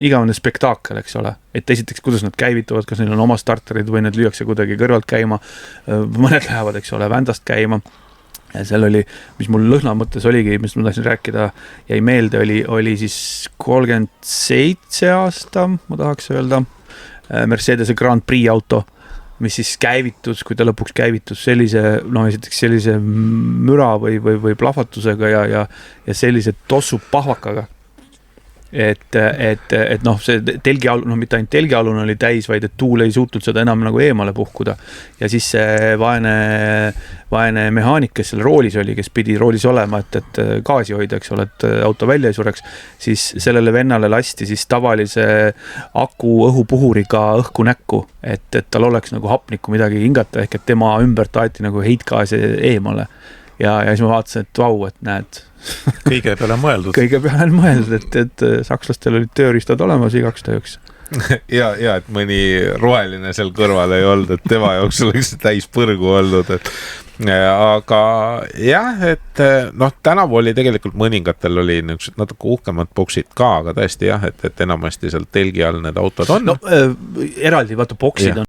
igavene spektaakel, eks ole. Et esiteks, kuidas nad käivituvad, kas neil on oma starterid või need lüüakse kuidagi kõrvalt käima. Mõned lähevad, eks ole, vändast käima. Ja seal oli, mis mul lõhna mõttes oligi, mis ma tahtsin rääkida, jäi meelde, oli siis 37 aasta, ma tahaks öelda, Mercedese Grand Prix auto, mis siis käivitus, kui ta lõpuks käivitus esiteks sellise müra või plahvatusega ja sellise tossu pahvakaga. Et see telgialune, mitte ainult telgialune oli täis, vaid et tuul ei suutnud seda enam nagu eemale puhkuda. Ja siis see vaene mehaanik, kes seal roolis oli, kes pidi roolis olema, et gaasi hoida, eks ole, et auto välja ei sureks, siis sellele vennale lasti siis tavalise aku õhupuhuriga õhku näkku, et tal oleks nagu hapnikku midagi hingata, ehk et tema ümber taeti nagu heitgaasi eemale. Ja siis ma vaatasin, et vau, et näed. Kõige peale on mõeldud. Kõige peale on mõeldud, et sakslastel olid tööriistad olemas igaks tööks. ja, et mõni roheline seal kõrval ei olnud, et tema jaoks oleks täis põrgu olnud. Aga jah, et tänavu oli tegelikult mõningatel oli natuke uhkemad boksid ka, aga tõesti jah, et enamasti seal telgi all need autod on. Eraldi, vaata, boksid on